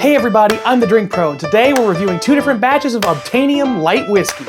Hey everybody, I'm the Drink Pro, and today we're reviewing two different batches of Obtainium light whiskey.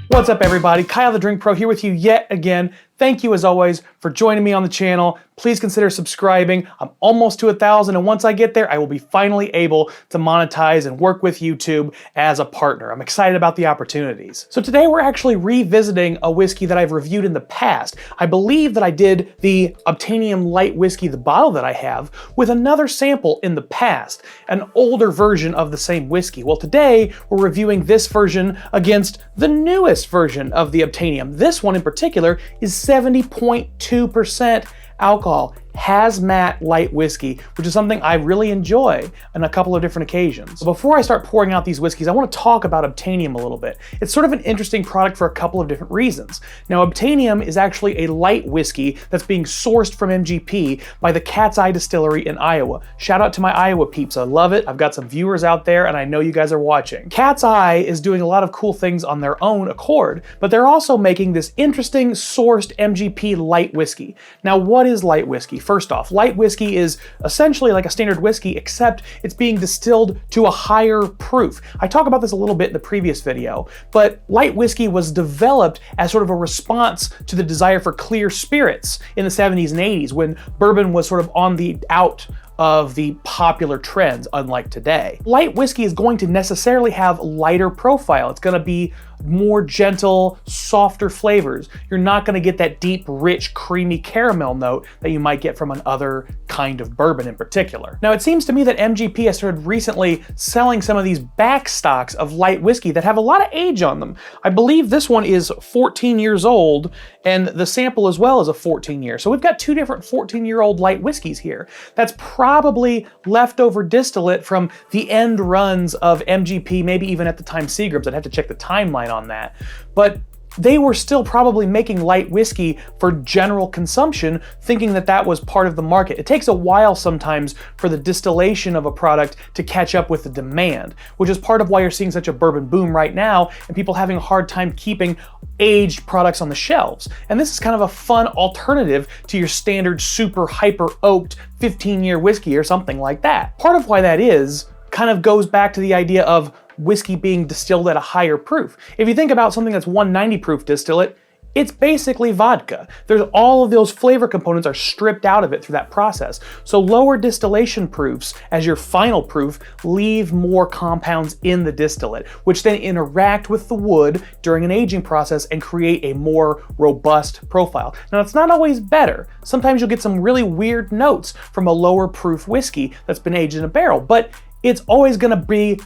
What's up everybody, Kyle the Drink Pro here with you yet again. Thank you as always for joining me on the channel. Please consider subscribing. I'm almost to 1,000, and once I get there, I will be finally able to monetize and work with YouTube as a partner. I'm excited about the opportunities. So today we're actually revisiting a whiskey that I've reviewed in the past. I believe that I did the Obtainium light whiskey, the bottle that I have, with another sample in the past, an older version of the same whiskey. Well, today we're reviewing this version against the newest version of the Obtainium. This one in particular is 70.2% alcohol, HAZMAT light whiskey, which is something I really enjoy on a couple of different occasions. Before I start pouring out these whiskeys, I want to talk about Obtainium a little bit. It's sort of an interesting product for a couple of different reasons. Now, Obtainium is actually a light whiskey that's being sourced from MGP by the Cat's Eye Distillery in Iowa. Shout out to my Iowa peeps, I love it. I've got some viewers out there and I know you guys are watching. Cat's Eye is doing a lot of cool things on their own accord, but they're also making this interesting sourced MGP light whiskey. Now, what is light whiskey? First off, light whiskey is essentially like a standard whiskey, except it's being distilled to a higher proof. I talk about this a little bit in the previous video, but light whiskey was developed as sort of a response to the desire for clear spirits in the 70s and 80s when bourbon was sort of on the out of the popular trends, unlike today. Light whiskey is going to necessarily have lighter profile. It's gonna be more gentle, softer flavors. You're not gonna get that deep, rich, creamy caramel note that you might get from another kind of bourbon in particular. Now, it seems to me that MGP has started recently selling some of these back stocks of light whiskey that have a lot of age on them. I believe this one is 14 years old, and the sample as well is a 14 year. So we've got two different 14-year-old light whiskeys here. That's probably leftover distillate from the end runs of MGP, maybe even at the time Seagram's. I'd have to check the timeline on that. But they were still probably making light whiskey for general consumption, thinking that that was part of the market. It takes a while sometimes for the distillation of a product to catch up with the demand, which is part of why you're seeing such a bourbon boom right now and people having a hard time keeping aged products on the shelves. And this is kind of a fun alternative to your standard super hyper oaked 15-year whiskey or something like that. Part of why that is kind of goes back to the idea of whiskey being distilled at a higher proof. If you think about something that's 190 proof distillate, it's basically vodka. There's all of those flavor components are stripped out of it through that process. So lower distillation proofs as your final proof leave more compounds in the distillate, which then interact with the wood during an aging process and create a more robust profile. Now, it's not always better. Sometimes you'll get some really weird notes from a lower proof whiskey that's been aged in a barrel, but it's always gonna be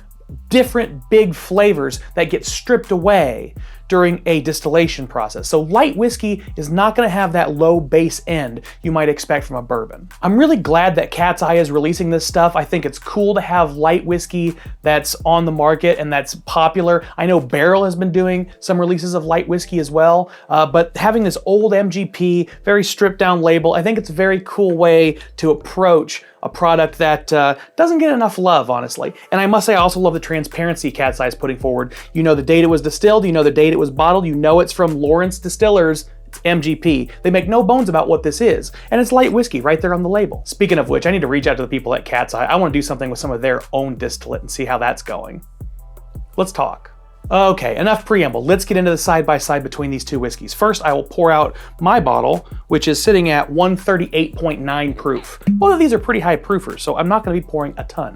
different big flavors that get stripped away during a distillation process. So light whiskey is not gonna have that low base end you might expect from a bourbon. I'm really glad that Cat's Eye is releasing this stuff. I think it's cool to have light whiskey that's on the market and that's popular. I know Barrel has been doing some releases of light whiskey as well, but having this old MGP, very stripped down label, I think it's a very cool way to approach a product that doesn't get enough love, honestly. And I must say, I also love the transparency Cat's Eye is putting forward. You know the date it was distilled, you know the date it was bottled, you know it's from Lawrence Distillers, it's MGP. They make no bones about what this is, and it's light whiskey right there on the label. Speaking of which, I need to reach out to the people at Cat's Eye. I want to do something with some of their own distillate and see how that's going. Let's talk. Okay, enough preamble. Let's get into the side-by-side between these two whiskeys. First, I will pour out my bottle, which is sitting at 138.9 proof. Both of these are pretty high proofers, so I'm not gonna be pouring a ton.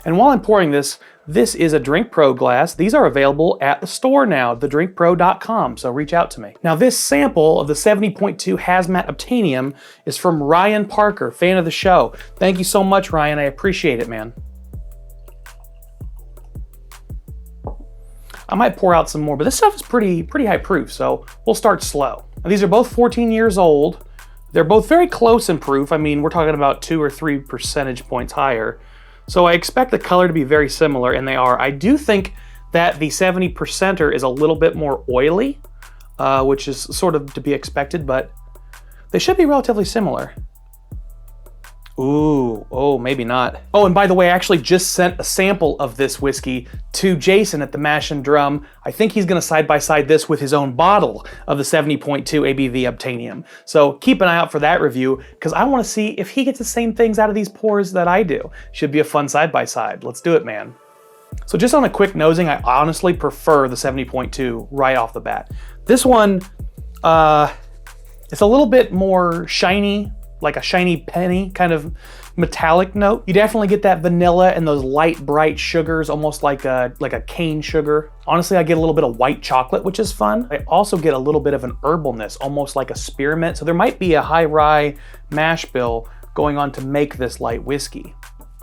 And while I'm pouring this, this is a Drink Pro glass. These are available at the store now, thedrinkpro.com, so reach out to me. Now, this sample of the 70.2 HAZMAT Obtainium is from Ryan Parker, fan of the show. Thank you so much, Ryan. I appreciate it, man. I might pour out some more, but this stuff is pretty high proof, so we'll start slow. Now, these are both 14 years old. They're both very close in proof. I mean, we're talking about 2 or 3 percentage points higher. So I expect the color to be very similar, and they are. I do think that the 70%er is a little bit more oily, which is sort of to be expected, but they should be relatively similar. Ooh, oh, maybe not. Oh, and by the way, I actually just sent a sample of this whiskey to Jason at the Mash and Drum. I think he's gonna side-by-side this with his own bottle of the 70.2 ABV Obtainium. So keep an eye out for that review, because I wanna see if he gets the same things out of these pours that I do. Should be a fun side-by-side. Let's do it, man. So just on a quick nosing, I honestly prefer the 70.2 right off the bat. This one, it's a little bit more shiny, like a shiny penny kind of metallic note. You definitely get that vanilla and those light, bright sugars, almost like a cane sugar. Honestly, I get a little bit of white chocolate, which is fun. I also get a little bit of an herbalness, almost like a spearmint. So there might be a high rye mash bill going on to make this light whiskey.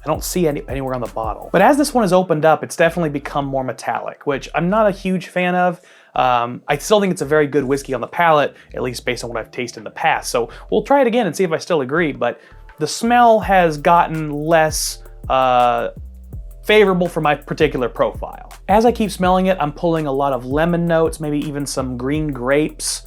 I don't see anywhere on the bottle. But as this one has opened up, it's definitely become more metallic, which I'm not a huge fan of. I still think it's a very good whiskey on the palate, at least based on what I've tasted in the past. So we'll try it again and see if I still agree, but the smell has gotten less favorable for my particular profile. As I keep smelling it, I'm pulling a lot of lemon notes, maybe even some green grapes,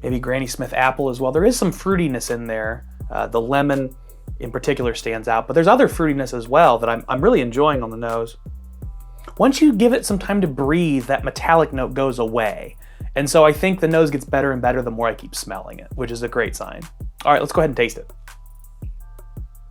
maybe Granny Smith apple as well. There is some fruitiness in there. The lemon in particular stands out, but there's other fruitiness as well that I'm really enjoying on the nose. Once you give it some time to breathe, that metallic note goes away. And so I think the nose gets better and better the more I keep smelling it, which is a great sign. All right, let's go ahead and taste it.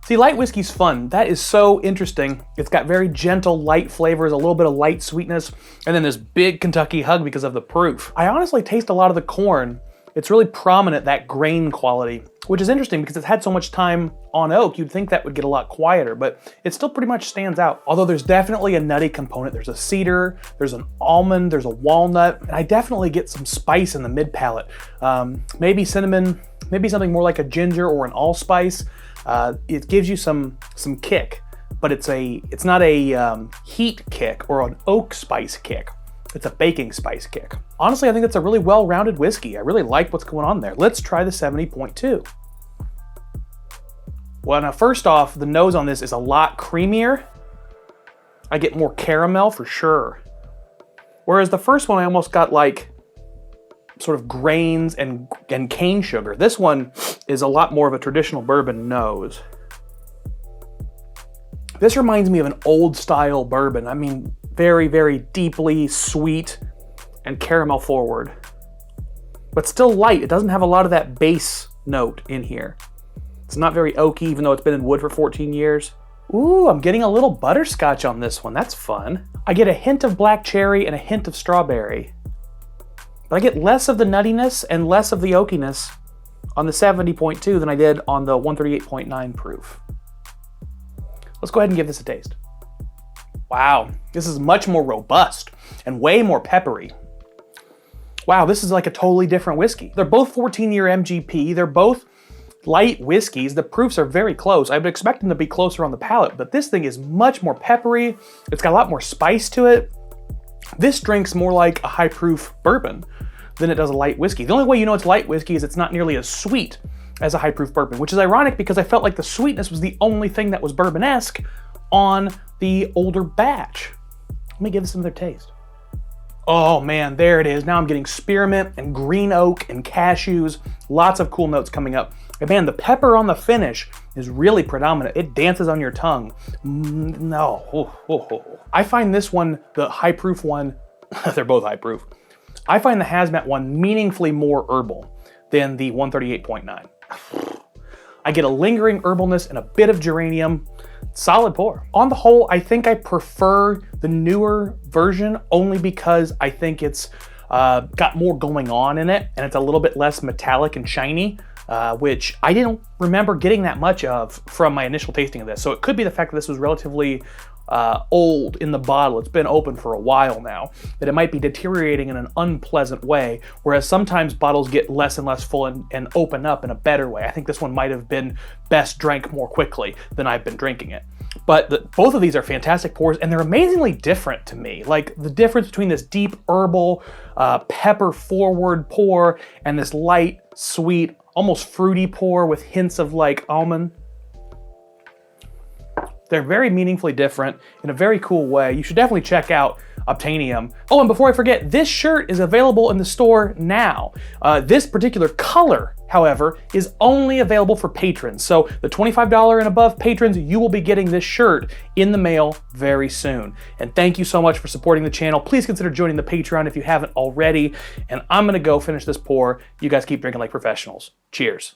See, light whiskey's fun. That is so interesting. It's got very gentle, light flavors, a little bit of light sweetness, and then this big Kentucky hug because of the proof. I honestly taste a lot of the corn. It's really prominent, that grain quality, which is interesting because it's had so much time on oak, you'd think that would get a lot quieter, but it still pretty much stands out. Although there's definitely a nutty component. There's a cedar, there's an almond, there's a walnut, and I definitely get some spice in the mid palate. Maybe cinnamon, maybe something more like a ginger or an allspice. It gives you some kick, but it's not a heat kick or an oak spice kick. It's a baking spice kick. Honestly, I think it's a really well-rounded whiskey. I really like what's going on there. Let's try the 70.2. Well, now first off, the nose on this is a lot creamier. I get more caramel for sure. Whereas the first one, I almost got like sort of grains and cane sugar. This one is a lot more of a traditional bourbon nose. This reminds me of an old style bourbon. I mean, very, very deeply sweet and caramel forward, but still light. It doesn't have a lot of that base note in here. It's not very oaky, even though it's been in wood for 14 years. Ooh, I'm getting a little butterscotch on this one. That's fun. I get a hint of black cherry and a hint of strawberry, but I get less of the nuttiness and less of the oakiness on the 70.2 than I did on the 138.9 proof. Let's go ahead and give this a taste. Wow, this is much more robust and way more peppery. Wow, this is like a totally different whiskey. They're both 14-year MGP. They're both light whiskeys. The proofs are very close. I would expect them to be closer on the palate, but this thing is much more peppery. It's got a lot more spice to it. This drinks more like a high proof bourbon than it does a light whiskey. The only way you know it's light whiskey is it's not nearly as sweet as a high proof bourbon, which is ironic because I felt like the sweetness was the only thing that was bourbon-esque on the older batch. Let me give this another taste. Oh man, there it is. Now I'm getting spearmint and green oak and cashews. Lots of cool notes coming up. And man, the pepper on the finish is really predominant. It dances on your tongue. I find this one, the high proof one, they're both high proof. I find the HAZMAT one meaningfully more herbal than the 138.9. I get a lingering herbalness and a bit of geranium. Solid pour. On the whole, I think I prefer the newer version only because I think it's got more going on in it and it's a little bit less metallic and shiny, which I didn't remember getting that much of from my initial tasting of this. So it could be the fact that this was relatively old in the bottle. It's been open for a while now, that it might be deteriorating in an unpleasant way, whereas sometimes bottles get less and less full and open up in a better way. I think this one might have been best drank more quickly than I've been drinking it. But both of these are fantastic pours, and they're amazingly different to me. Like the difference between this deep herbal, pepper forward pour and this light, sweet, almost fruity pour with hints of like almond. They're very meaningfully different in a very cool way. You should definitely check out Obtainium. Oh, and before I forget, this shirt is available in the store now. This particular color, however, is only available for patrons. So the $25 and above patrons, you will be getting this shirt in the mail very soon. And thank you so much for supporting the channel. Please consider joining the Patreon if you haven't already. And I'm gonna go finish this pour. You guys keep drinking like professionals. Cheers.